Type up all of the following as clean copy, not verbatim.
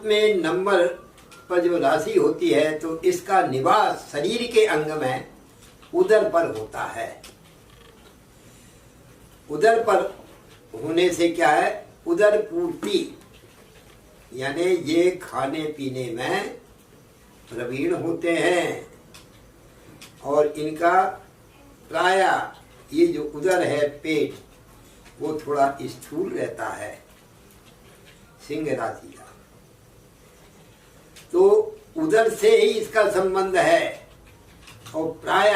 में नंबर पर जो राशि होती है तो इसका निवास शरीर के अंग में उदर पर होता है। उदर पर होने से क्या है, उदर पूर्ति, यानी ये खाने पीने में प्रवीण होते हैं और इनका प्राय ये जो उदर है, पेट, वो थोड़ा स्थूल रहता है सिंह राशि का। तो उदर से ही इसका संबंध है और प्राय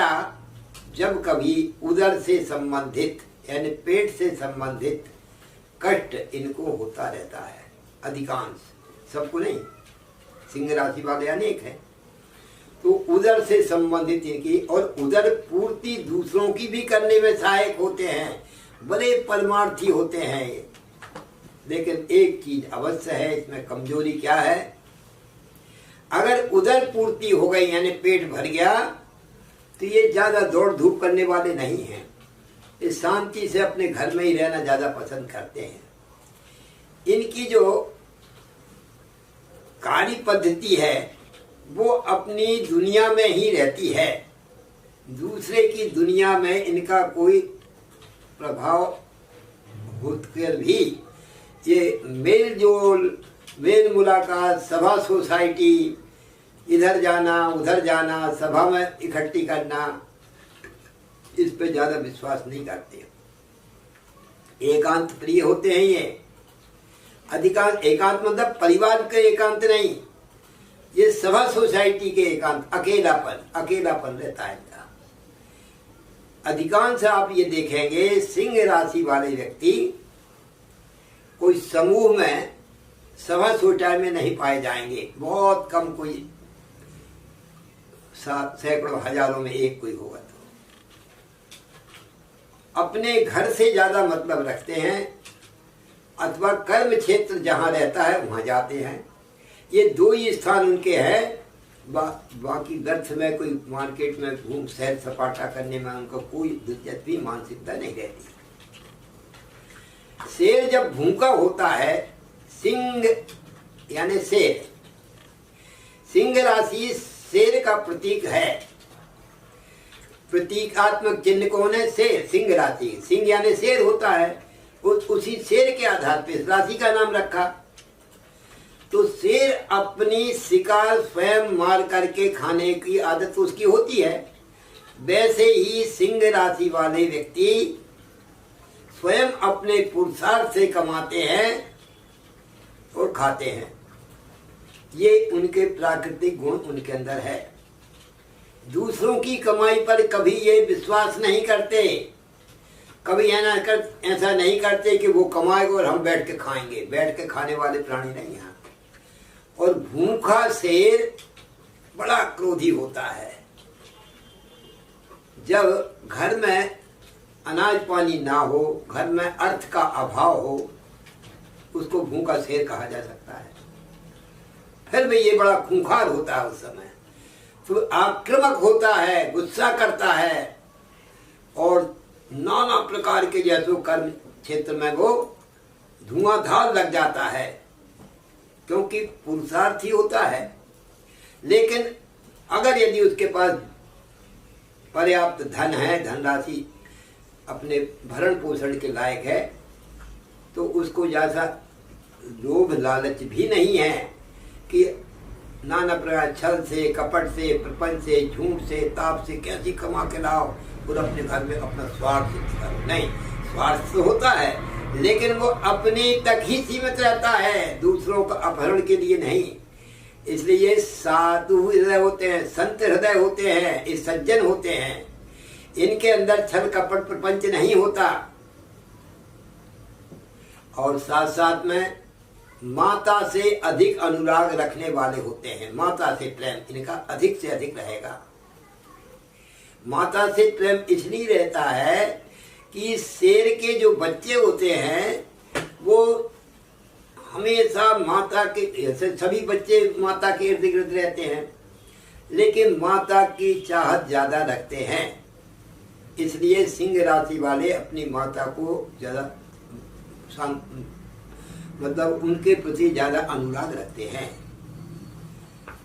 जब कभी उदर से संबंधित यानी पेट से संबंधित कष्ट इनको होता रहता है, अधिकांश, सबको नहीं, सिंह राशि वाले अनेक हैं। तो उदर से संबंधित इनकी, और उदर पूर्ति दूसरों की भी करने में सहायक होते हैं, बड़े परमार्थी होते हैं ये। लेकिन एक चीज अवश्य है, इसमें कमजोरी क्या है, अगर उदर पूर्ति हो गई यानी पेट भर गया तो ये ज्यादा दौड़ धूप करने वाले नहीं हैं, ये शांति से अपने घर में ही रहना ज्यादा पसंद करते हैं। इनकी जो कार्य पद्धति है वो अपनी दुनिया में ही रहती है, दूसरे की दुनिया में इनका कोई प्रभाव होकर भी ये मेल जोल, मेल मुलाकात, सभा सोसाइटी, इधर जाना उधर जाना, सभा में इकट्ठी करना, इस पे ज्यादा विश्वास नहीं करते। एकांत प्रिय होते हैं ये, अधिकांश। एकांत मतलब परिवार के एकांत नहीं, ये सभा सोसाइटी के एकांत, अकेलापन रहता है इनका। अधिकांश आप ये देखेंगे सिंह राशि वाले व्यक्ति कोई समूह में, सभा सोसाइटी में नहीं पाए जाएंगे, बहुत कम, कोई सैकड़ों हजारों में एक कोई होगा। तो अपने घर से ज्यादा मतलब रखते हैं अथवा कर्म क्षेत्र जहां रहता है वहां जाते हैं। ये दो ही स्थान उनके हैं, बाकी व्यर्थ में कोई मार्केट में घूम सैर सपाटा करने में उनको कोई दिलचस्पी, मानसिकता नहीं रहती। शेर जब भूखा होता है, सिंह यानी शेर, सिंह राशि शेर का प्रतीक है। प्रतीकात्मक चिन्ह कौन है? शेर, सिंह राशि। सिंह यानी शेर होता है, उसी शेर के आधार पर राशि का नाम रखा। तो शेर अपनी शिकार स्वयं मार करके खाने की आदत उसकी होती है, वैसे ही सिंह राशि वाले व्यक्ति स्वयं अपने पुरुषार्थ से कमाते हैं और खाते हैं। ये उनके प्राकृतिक गुण उनके अंदर है। दूसरों की कमाई पर कभी ये विश्वास नहीं करते, कभी ऐसा नहीं करते कि वो कमाएगा और हम बैठ के खाएंगे। बैठ के खाने वाले प्राणी नहीं हैं। और भूखा शेर बड़ा क्रोधी होता है। जब घर में अनाज पानी ना हो, घर में अर्थ का अभाव हो, उसको भूखा शेर कहा जा सकता है। फिर भी ये बड़ा खूंखार होता है उस समय, तो आक्रामक होता है, गुस्सा करता है और नाना प्रकार के जैसो कर्म क्षेत्र में वो धुआंधार लग जाता है, क्योंकि पुरुषार्थी होता है। लेकिन अगर यदि उसके पास पर्याप्त धन है, धनराशि अपने भरण पोषण के लायक है, तो उसको जैसा लोभ लालच भी नहीं है कि नाना प्रकार छल से, कपट से, प्रपंच से, झूठ से, ताप से कैसी कमा के लाओ और अपने घर में अपना स्वार्थ सिद्ध करो। नहीं, स्वार्थ तो होता है लेकिन वो अपने तक ही सीमित रहता है, दूसरों का अपहरण के लिए नहीं। इसलिए ये साधु हृदय होते हैं, संत हृदय होते हैं, ये सज्जन होते हैं। इनके अंदर छल कपट प्रपंच नहीं होता। और साथ साथ में माता से अधिक अनुराग रखने वाले होते हैं। माता से प्रेम इनका अधिक से अधिक रहेगा। माता से प्रेम इसलिए रहता है कि शेर के जो बच्चे होते हैं वो हमेशा माता के, सभी बच्चे माता के इर्द गिर्द रहते हैं, लेकिन माता की चाहत ज्यादा रखते हैं। इसलिए सिंह राशि वाले अपनी माता को ज्यादा मतलब उनके प्रति ज्यादा अनुराग रखते हैं।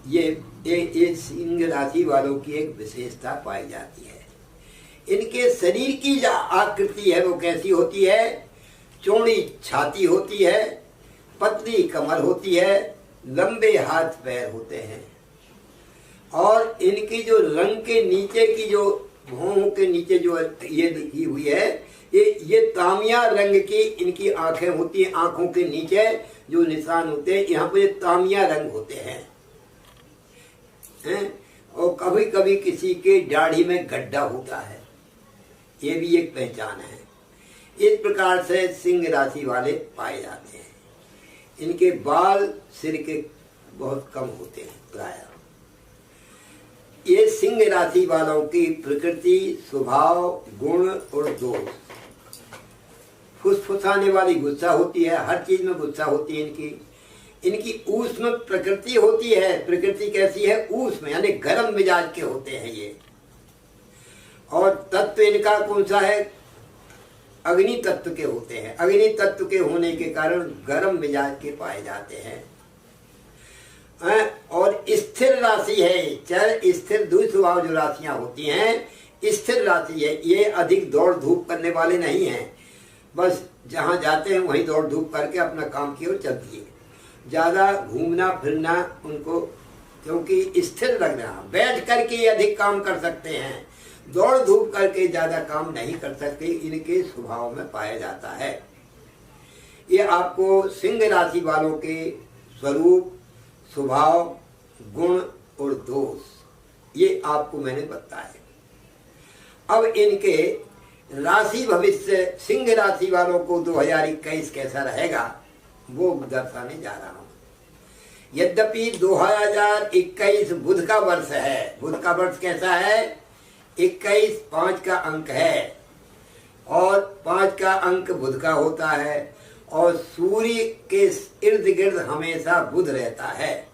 ये सिंह राशि वालों की एक विशेषता पाई जाती है। इनके शरीर की जो आकृति है वो कैसी होती है? चौड़ी छाती होती है, पतली कमर होती है, लंबे हाथ पैर होते हैं और इनकी जो रंग के नीचे की जो भौहों के नीचे जो ये लिखी हुई है ये तामिया रंग की इनकी आंखें होती हैं। आंखों के नीचे जो निशान होते हैं यहाँ पे तामिया रंग होते हैं। और कभी कभी किसी के दाढ़ी में गड्ढा होता है, ये भी एक पहचान है। इस प्रकार से सिंह राशि वाले पाए जाते हैं। इनके बाल सिर के बहुत कम होते हैं प्राय। ये सिंह राशि वालों की प्रकृति, स्वभाव, गुण और दोष। फुसफुसाने वाली गुस्सा होती है, हर चीज में गुस्सा होती है इनकी ऊष्म प्रकृति होती है। प्रकृति कैसी है? ऊष्म, यानी गर्म मिजाज के होते हैं ये। और तत्व इनका कौन सा है? अग्नि तत्व के होते हैं। अग्नि तत्व के होने के कारण गर्म मिजाज के पाए जाते हैं। और स्थिर राशि है, चर स्थिर दुई स्वभाव जो राशियां होती हैं स्थिर राशि है। ये अधिक दौड़ धूप करने वाले नहीं हैं, बस जहां जाते हैं वहीं दौड़ धूप करके अपना काम की ओर चलती है। ज्यादा घूमना फिरना उनको, क्योंकि स्थिर लग रहा, बैठ करके अधिक काम कर सकते हैं, दौड़ धूप करके ज्यादा काम नहीं कर सकते, इनके स्वभाव में पाया जाता है। ये आपको सिंह राशि वालों के स्वरूप, स्वभाव, गुण और दोष ये आपको मैंने बताए। अब इनके राशि भविष्य सिंह राशि वालों को 2021 कैसा रहेगा वो दर्शाने जा रहा हूं। यद्यपि 2021 बुध का वर्ष है। बुध का वर्ष कैसा है? 21 5 का अंक है और 5 का अंक बुध का होता है और सूर्य के इर्द गिर्द हमेशा बुध रहता है।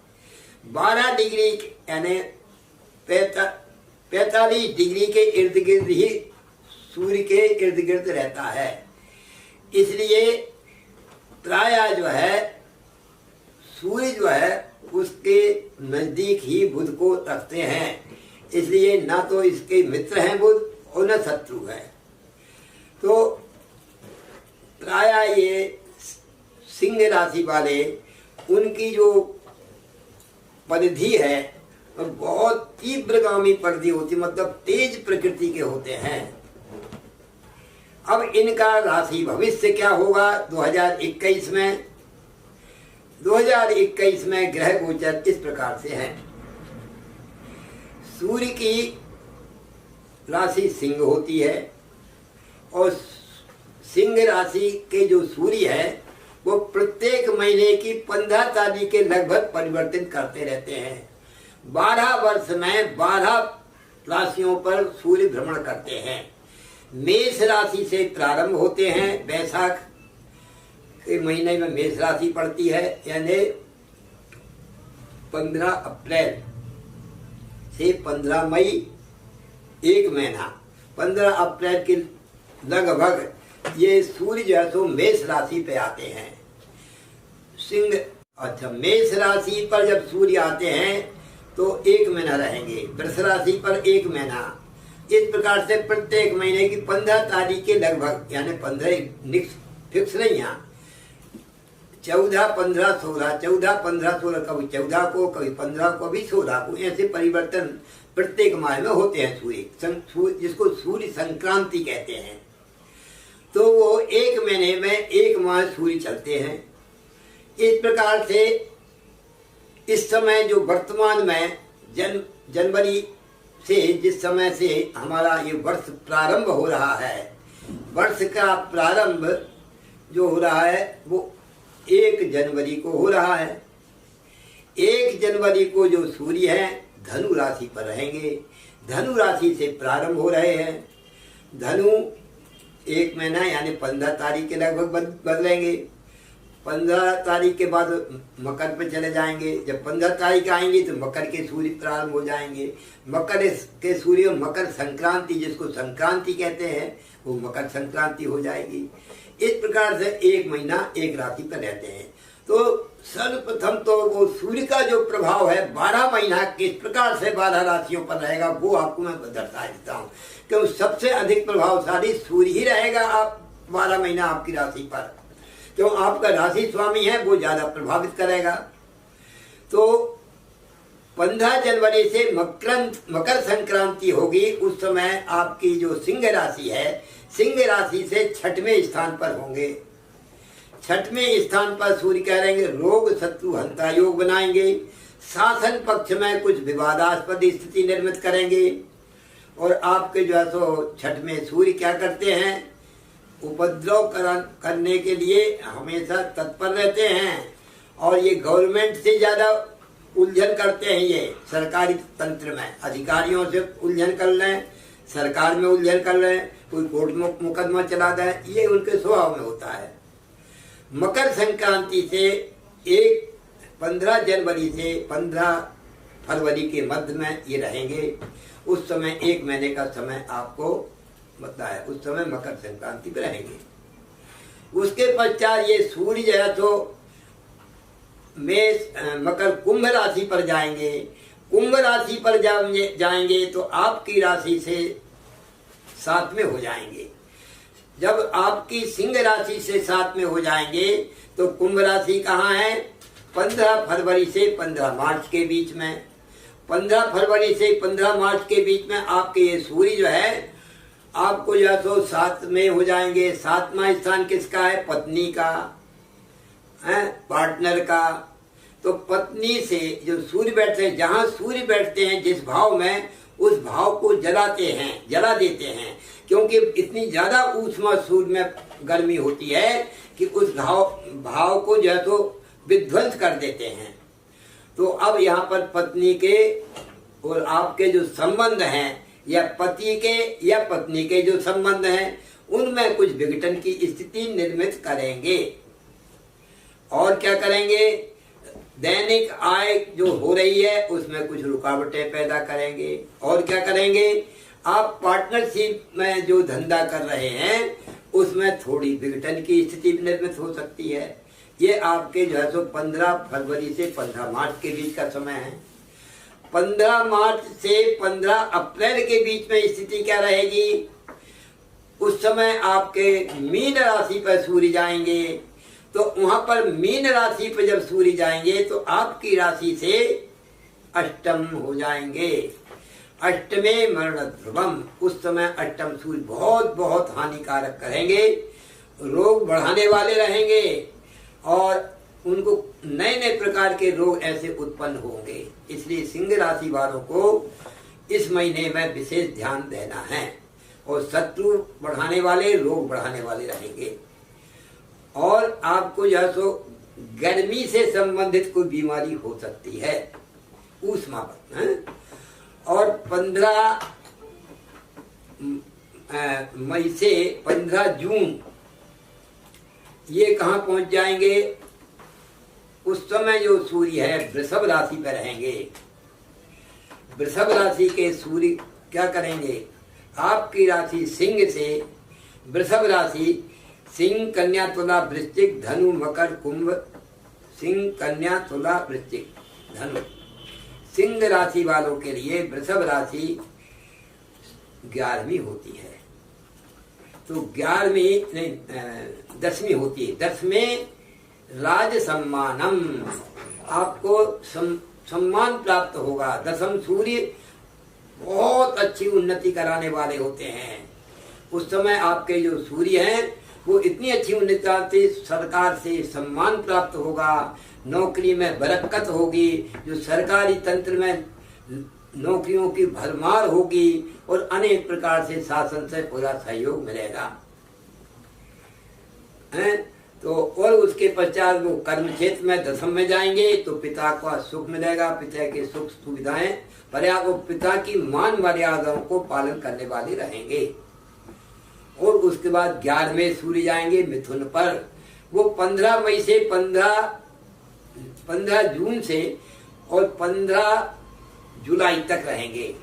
12 डिग्री यानी 45 डिग्री के इर्द गिर्द ही सूर्य के इर्द गिर्द रहता है। इसलिए प्राय जो है सूर्य जो है उसके नजदीक ही बुध को रखते हैं। इसलिए ना तो इसके मित्र हैं बुध और न शत्रु है। तो प्राय ये सिंह राशि वाले उनकी जो परिधि है बहुत तीव्रगामी परिधि होती, मतलब तेज प्रकृति के होते हैं। अब इनका राशि भविष्य क्या होगा 2021 में? 2021 में ग्रह गोचर इस प्रकार से है। सूर्य की राशि सिंह होती है और सिंह राशि के जो सूर्य है वो प्रत्येक महीने की 15 तारीख के लगभग परिवर्तन करते रहते हैं। 12 वर्ष में 12 राशियों पर सूर्य भ्रमण करते हैं। मेष राशि से प्रारंभ होते हैं। वैशाख के महीने में मेष राशि पड़ती है, यानी 15 अप्रैल से 15 मई एक महीना। 15 अप्रैल के लगभग ये सूर्य जो है तो मेष राशि पे आते हैं। सिंह अच्छा मेष राशि पर जब सूर्य आते हैं तो एक महीना रहेंगे, वृष राशि पर एक महीना। इस प्रकार से प्रत्येक महीने की 15 तारीख के लगभग, यानी 15 फिक्स नहीं, यहाँ 14, 15, 16, 14, 15, 16, कभी 14 को, कभी 15 को, कभी 16 को, ऐसे परिवर्तन प्रत्येक माह में होते हैं। सूर्य जिसको सूर्य संक्रांति कहते हैं। तो वो एक महीने में एक माह सूर्य चलते हैं। इस प्रकार से इस समय जो वर्तमान में जनवरी से जिस समय से हमारा ये वर्ष प्रारंभ हो रहा है, वर्ष का प्रारंभ जो हो रहा है वो 1 जनवरी को हो रहा है। 1 जनवरी को जो सूर्य है धनु राशि पर रहेंगे। धनु राशि से प्रारंभ हो रहे हैं। धनु एक महीना यानी 15 तारीख के लगभग बदलेंगे। 15 तारीख के बाद मकर पे चले जाएंगे। जब 15 तारीख आएंगे तो मकर के सूर्य प्रारंभ हो जाएंगे। मकर के सूर्य मकर संक्रांति, जिसको संक्रांति कहते हैं, वो मकर संक्रांति हो जाएगी। इस प्रकार से एक महीना एक राशि पर रहते हैं। तो सर्वप्रथम तो वो सूर्य का जो प्रभाव है 12 महीना किस प्रकार से 12 राशियों पर रहेगा वो आपको मैं दर्शा देता हूँ। क्यों सबसे अधिक प्रभावशाली सूर्य ही रहेगा आप 12 महीना आपकी राशि पर। क्यों आपका राशि स्वामी है वो ज्यादा प्रभावित करेगा। तो 15 जनवरी से मकर संक्रांति होगी, उस समय आपकी जो सिंह राशि है, सिंह राशि से 6वें स्थान पर होंगे। 6वें स्थान पर सूर्य कह रहेंगे रोग शत्रु हंता योग बनाएंगे, शासन पक्ष में कुछ विवादास्पद स्थिति निर्मित करेंगे। और आपके जो है सो 6वें सूर्य क्या करते हैं, उपद्रव करने के लिए हमेशा तत्पर रहते हैं। और ये गवर्नमेंट से ज्यादा उलझन करते हैं, ये सरकारी तंत्र में अधिकारियों से उलझन कर लें, सरकार में उलझन कर लें, कोई कोर्ट में मुकदमा चला दे, ये उनके स्वभाव में होता है। मकर संक्रांति से 15 जनवरी से 15 फरवरी के मध्य में ये रहेंगे। उस समय 1 महीने का समय आपको बताया, उस समय मकर संक्रांति पे रहेंगे। उसके पश्चात ये सूर्य जो है तो मकर कुंभ राशि पर जाएंगे। कुंभ राशि पर जाएंगे तो आपकी राशि से 7 में हो जाएंगे। जब आपकी सिंह राशि से 7 में हो जाएंगे तो कुंभ राशि कहाँ है, 15 फरवरी से 15 मार्च के बीच में। 15 फरवरी से 15 मार्च के बीच में आपके ये सूर्य जो है आपको जो है तो 7 में हो जाएंगे। 7वां स्थान किसका है, पत्नी का है, पार्टनर का। तो पत्नी से जो सूर्य बैठते हैं, जहां सूर्य बैठते हैं जिस भाव में, उस भाव को जला देते हैं। क्योंकि इतनी ज्यादा ऊष्मा सूर्य में गर्मी होती है कि उस भाव को जो है तो विध्वंस कर देते हैं। तो अब यहाँ पर पत्नी के और आपके जो संबंध हैं, या पति के या पत्नी के जो संबंध हैं, उनमें कुछ विघटन की स्थिति निर्मित करेंगे। और क्या करेंगे, दैनिक आय जो हो रही है उसमें कुछ रुकावटें पैदा करेंगे। और क्या करेंगे, आप पार्टनरशिप में जो धंधा कर रहे हैं उसमें थोड़ी विघटन की स्थिति निर्मित हो सकती है। ये आपके जो है सो 15 फरवरी से 15 मार्च के बीच का समय है। 15 मार्च से 15 अप्रैल के बीच में स्थिति क्या रहेगी, उस समय आपके मीन राशि पर सूर्य जाएंगे। तो वहां पर मीन राशि पर जब सूर्य जाएंगे तो आपकी राशि से अष्टम हो जाएंगे। अष्टमे मरण ध्रुवम, उस समय अष्टम सूर्य बहुत बहुत हानिकारक करेंगे, रोग बढ़ाने वाले रहेंगे और उनको नए नए प्रकार के रोग ऐसे उत्पन्न होंगे। इसलिए सिंह राशि वालों को इस महीने में विशेष ध्यान देना है। और शत्रु बढ़ाने वाले, रोग बढ़ाने वाले रहेंगे। और आपको जो है सो गर्मी से संबंधित कोई बीमारी हो सकती है, ऊष्मा पर। और 15 मई से 15 जून ये कहाँ पहुंच जाएंगे, उस समय जो सूर्य है वृषभ राशि पर रहेंगे। वृषभ राशि के सूर्य क्या करेंगे, आपकी राशि सिंह से वृषभ राशि, सिंह कन्या तुला वृश्चिक धनु मकर कुंभ, सिंह कन्या तुला वृश्चिक धनु। सिंह राशि वालों के लिए वृषभ राशि 11वीं होती है। तो 11वीं नहीं 10वीं होती है। 10वें राज सम्मानम, आपको सम्मान प्राप्त होगा। 10म सूर्य बहुत अच्छी उन्नति कराने वाले होते हैं। उस समय आपके जो सूर्य हैं वो इतनी अच्छी उन्नति, सरकार से सम्मान प्राप्त होगा, नौकरी में बरकत होगी, जो सरकारी तंत्र में नौकरियों की भरमार होगी और अनेक प्रकार से शासन से पूरा सहयोग मिलेगा। तो और उसके पश्चात वो कर्म क्षेत्र में 10म में जाएंगे तो पिता का सुख मिलेगा, पिता के सुख सुविधाएं पर्याप्त, पिता की मान मर्यादाओं को पालन करने वाले रहेंगे। और उसके बाद 11वें सूर्य जाएंगे मिथुन पर। वो 15 मई से 15 जून से और 15 जुलाई तक रहेंगे।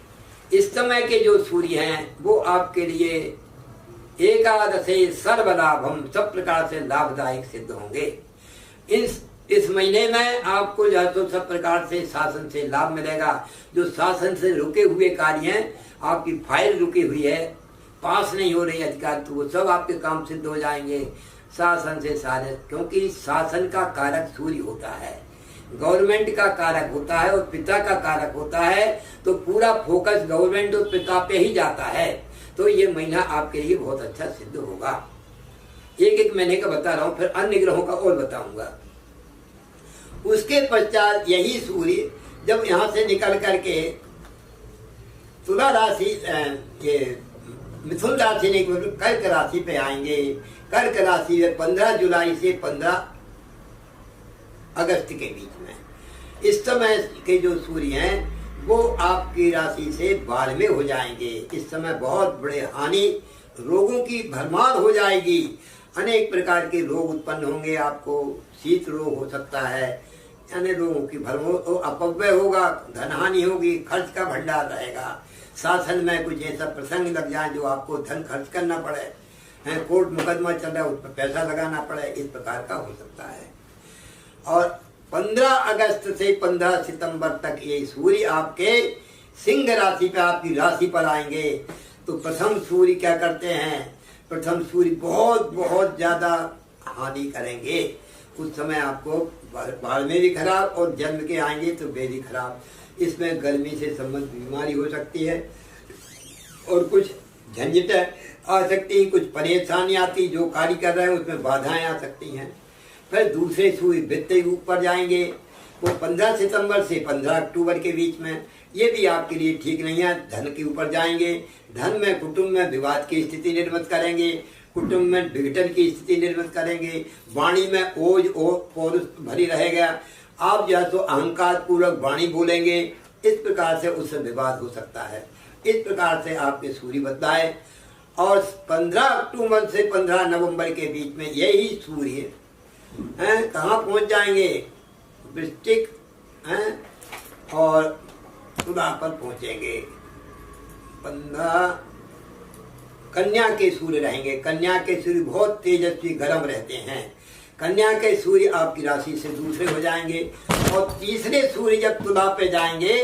इस समय के जो सूर्य हैं वो आपके लिए एकादशे सर्वलाभम, सब प्रकार से लाभदायक सिद्ध होंगे। इस महीने में आपको जो है तो सब प्रकार से शासन से लाभ मिलेगा। जो शासन से रुके हुए कार्य हैं, आपकी फाइल रुकी हुई है, पास नहीं हो रही अधिकार, तो वो सब आपके काम सिद्ध हो जाएंगे शासन से सारे। क्योंकि शासन का कारक सूर्य होता है, गवर्नमेंट का कारक होता है और पिता का कारक होता है, तो पूरा फोकस गवर्नमेंट और पिता पे ही जाता है। तो ये महीना आपके लिए बहुत अच्छा सिद्ध होगा। एक एक महीने का बता रहा हूँ, फिर अन्य ग्रहों का और बताऊंगा। उसके पश्चात यही सूर्य जब यहाँ से निकल करके तुला राशि, ये मिथुन राशि ने कर्क राशि पे आएंगे। कर्क राशि में 15 जुलाई से 15 अगस्त के बीच में इस समय के जो सूर्य हैं वो आपकी राशि से बाढ़ में हो जाएंगे। इस समय बहुत बड़े हानि, रोगों की भरमार हो जाएगी, अनेक प्रकार के रोग उत्पन्न होंगे। आपको शीत रोग हो सकता है, अन्य रोगों की भरमार, अपव्यय होगा, धनहानि होगी, खर्च का भंडार रहेगा। शासन में कुछ ऐसा प्रसंग लग जाए जो आपको धन खर्च करना पड़े, कोर्ट मुकदमा चल रहा है, उस पर पैसा लगाना पड़े, इस प्रकार का हो सकता है। और 15 अगस्त से 15 सितंबर तक ये सूर्य आपके सिंह राशि पे, आपकी राशि पर आएंगे। तो प्रथम सूर्य क्या करते हैं, प्रथम सूर्य बहुत बहुत ज्यादा हानि करेंगे। उस समय आपको बाढ़ में भी खराब, और जन्म के आएंगे तो वे भी खराब। इसमें गर्मी से संबंधित बीमारी हो सकती है और कुछ झंझटें आ सकती हैं, कुछ परेशानी आती, जो कार्य कर रहे हैं उसमें बाधाएं आ सकती हैं। फिर दूसरे सूर्य वित्त युग पर जाएंगे, वो 15 सितंबर से 15 अक्टूबर के बीच में। ये भी आपके लिए ठीक नहीं है, धन के ऊपर जाएंगे। धन में, कुटुंब में विवाद की स्थिति निर्मित करेंगे, कुटुंब में विघटन की स्थिति निर्मित करेंगे, वाणी में ओज और पौरुष भरी रहेगा। आप जो है तो अहंकार पूर्वक वाणी बोलेंगे, इस प्रकार से उससे विवाद हो सकता है। इस प्रकार से आपके सूर्य बदलाए। और 15 अक्टूबर से 15 नवंबर के बीच में यही सूर्य कहाँ पहुंच जाएंगे, वृश्चिक और तुला पर पहुंचेंगे। 15 कन्या के सूर्य रहेंगे। कन्या के सूर्य बहुत तेजस्वी गर्म रहते हैं। कन्या के सूर्य आपकी राशि से दूसरे हो जाएंगे। और तीसरे सूर्य जब तुला पे जाएंगे,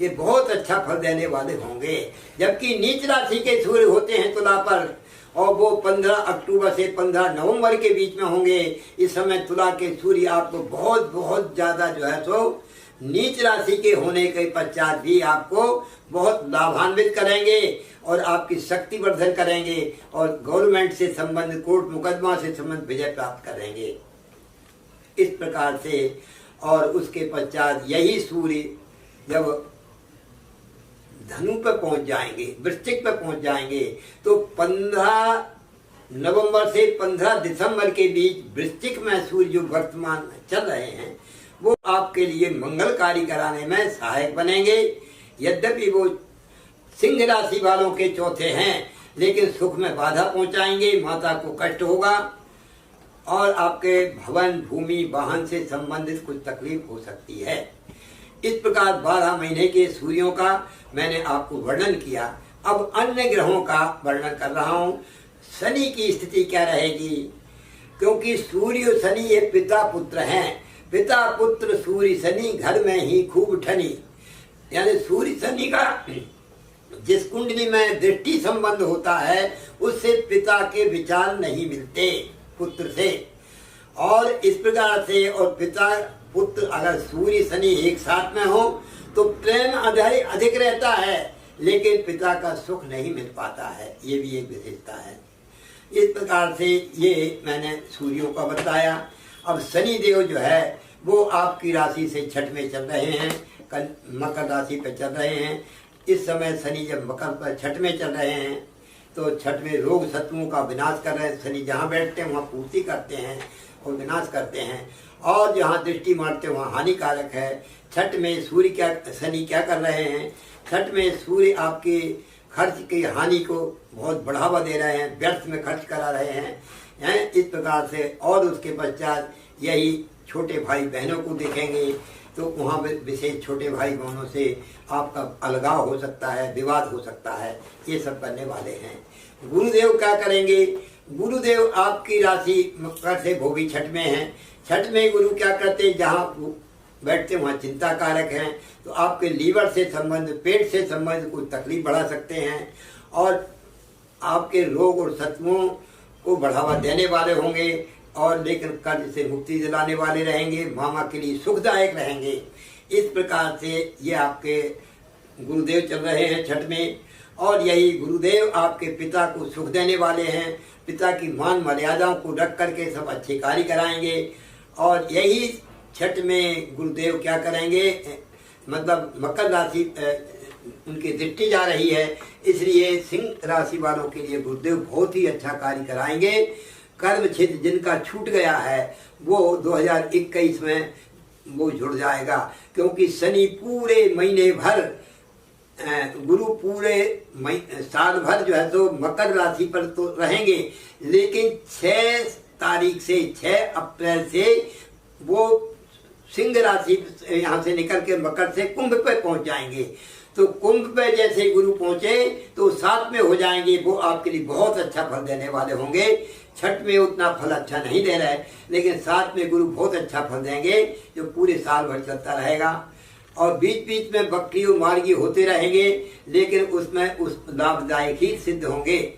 ये बहुत अच्छा फल देने वाले होंगे। जबकि नीच राशि के सूर्य होते हैं तुला पर, और वो 15 अक्टूबर से 15 नवंबर के बीच में होंगे। इस समय तुला के सूर्य आपको बहुत बहुत ज्यादा जो है तो नीच राशि के होने के पश्चात भी आपको बहुत लाभान्वित करेंगे और आपकी शक्ति वर्धन करेंगे, और गवर्नमेंट से संबंधित, कोर्ट मुकदमा से संबंधित विजय प्राप्त करेंगे। इस प्रकार से। और उसके पश्चात यही सूर्य जब धनु पे पहुंच जाएंगे, वृश्चिक पे पहुंच जाएंगे, तो 15 नवंबर से 15 दिसंबर के बीच वृश्चिक में सूर्य जो वर्तमान में चल रहे हैं, वो आपके लिए मंगलकारी कराने में सहायक बनेंगे। यद्यपि वो सिंह राशि वालों के चौथे हैं, लेकिन सुख में बाधा पहुंचाएंगे, माता को कष्ट होगा, और आपके भवन, भूमि, वाहन से संबंधित कुछ तकलीफ हो सकती है। इस प्रकार 12 महीने के सूर्यों का मैंने आपको वर्णन किया। अब अन्य ग्रहों का वर्णन कर रहा हूँ। शनि की स्थिति क्या रहेगी, क्योंकि सूर्य शनि ये पिता पुत्र हैं। पिता पुत्र सूर्य शनि घर में ही खूब ठनी, यानी सूर्य शनि का जिस कुंडली में दृष्टि संबंध होता है, उससे पिता के विचार नहीं मिलते पुत्र से। और इस प्रकार से, और पिता पुत्र अगर सूर्य शनि एक साथ में हो तो प्रेम अधिक रहता है, लेकिन पिता का सुख नहीं मिल पाता है। ये भी एक विशेषता है। इस प्रकार से ये मैंने सूर्यों का बताया। अब शनि देव जो है वो आपकी राशि से छठ में चल रहे हैं, कल मकर राशि पे चल रहे हैं। इस समय शनि जब मकर पर छठ में चल रहे हैं, तो छठ में रोग शत्रुओं का विनाश कर रहे हैं। शनि जहाँ बैठते हैं वहाँ पूर्ति करते हैं और विनाश करते हैं, और जहाँ दृष्टि मारते हैं वहाँ हानिकारक है। छठ में सूर्य क्या, शनि क्या कर रहे हैं, छठ में सूर्य आपके खर्च की हानि को बहुत बढ़ावा दे रहे हैं, व्यर्थ में खर्च करा रहे हैं। इस प्रकार से। और उसके पश्चात यही छोटे भाई बहनों को देखेंगे, तो वहाँ विशेष छोटे भाई बहनों से आपका अलगाव हो सकता है, विवाद हो सकता है। ये सब करने वाले हैं। गुरुदेव क्या करेंगे, गुरुदेव आपकी राशि मकर से भोगी छठ में है। छठ में गुरु क्या करते हैं, जहाँ वो बैठते हैं वहाँ चिंता कारक हैं, तो आपके लीवर से संबंध, पेट से संबंध कुछ तकलीफ बढ़ा सकते हैं, और आपके रोग और शत्रुओं को बढ़ावा देने वाले होंगे, और लेकिन कर्ज से मुक्ति दिलाने वाले रहेंगे, मामा के लिए सुखदायक रहेंगे। इस प्रकार से ये आपके गुरुदेव चल रहे हैं छठ में, और यही गुरुदेव आपके पिता को सुख देने वाले हैं। पिता की मान मर्यादाओं को रख करके सब अच्छे कार्य कराएंगे, और यही छठ में गुरुदेव क्या करेंगे, मतलब मकर राशि उनकी दृष्टि जा रही है, इसलिए सिंह राशि वालों के लिए गुरुदेव बहुत ही अच्छा कार्य कराएंगे। कर्म क्षेत्र जिनका छूट गया है वो 2021 में वो जुड़ जाएगा, क्योंकि शनि पूरे महीने भर, गुरु पूरे साल भर जो है तो मकर राशि पर तो रहेंगे, लेकिन 6 तारीख से 6 अप्रैल से वो सिंह राशि यहाँ से निकल के मकर से कुंभ पे पहुंच जाएंगे। तो कुंभ पे जैसे गुरु पहुंचे तो 7 में हो जाएंगे, वो आपके लिए बहुत अच्छा फल देने वाले होंगे। छठ में उतना फल अच्छा नहीं दे रहा है, लेकिन 7 में गुरु बहुत अच्छा फल देंगे जो पूरे साल भर चलता रहेगा। और बीच बीच में बकरी और मार्गी होते रहेंगे, लेकिन उसमें उस लाभदायक ही सिद्ध होंगे।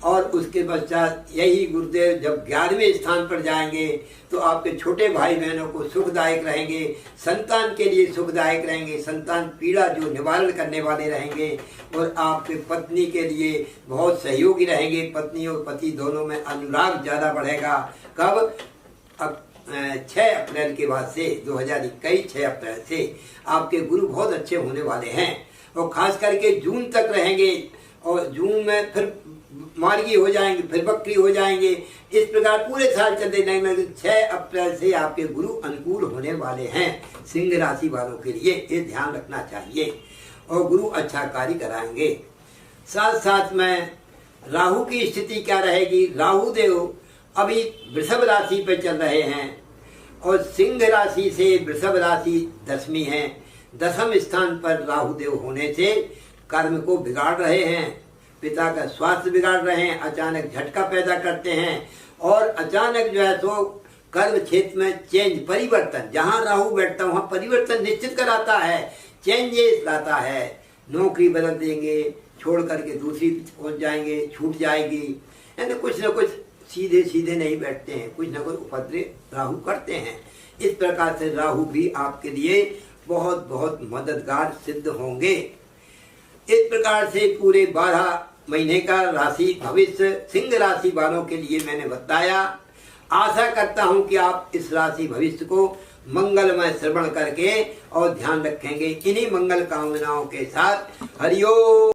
और उसके पश्चात यही गुरुदेव जब 11वें स्थान पर जाएंगे तो आपके छोटे भाई बहनों को सुखदायक रहेंगे, संतान के लिए सुखदायक रहेंगे, संतान पीड़ा जो निवारण करने वाले रहेंगे, और आपके पत्नी के लिए बहुत सहयोगी रहेंगे। पत्नी और पति दोनों में अनुराग ज़्यादा बढ़ेगा। कब? अब 6 अप्रैल के बाद से 2021 6 अप्रैल से आपके गुरु बहुत अच्छे होने वाले हैं, और खास करके जून तक रहेंगे, और जून में फिर मार्गी हो जाएंगे, फिर बकरी हो जाएंगे। इस प्रकार पूरे साल चलते रहेंगे। 6 अप्रैल से आपके गुरु अनुकूल होने वाले हैं सिंह राशि वालों के लिए, ये ध्यान रखना चाहिए, और गुरु अच्छा कार्य कराएंगे। साथ साथ में राहु की स्थिति क्या रहेगी, राहु देव अभी वृषभ राशि पर चल रहे हैं, और सिंह राशि से वृषभ राशि 10वीं है। 10वें स्थान पर राहु देव होने से कर्म को बिगाड़ रहे हैं, पिता का स्वास्थ्य बिगाड़ रहे हैं, अचानक झटका पैदा करते हैं, और अचानक जो है तो कर्म क्षेत्र में चेंज, परिवर्तन, जहाँ राहु बैठता है वहाँ परिवर्तन निश्चित कराता है, चेंजेस लाता है। नौकरी बदल देंगे, छोड़ करके दूसरी पहुँच जाएंगे, छूट जाएगी, यानी कुछ न कुछ सीधे सीधे नहीं बैठते हैं, कुछ न कुछ उपद्रव राहु करते हैं। इस प्रकार से राहु भी आपके लिए बहुत बहुत मददगार सिद्ध होंगे। इस प्रकार से पूरे 12 महीने का राशि भविष्य सिंह राशि वालों के लिए मैंने बताया। आशा करता हूं कि आप इस राशि भविष्य को मंगलमय श्रवण करके और ध्यान रखेंगे। इन्हीं मंगल कामनाओं के साथ हरिओम।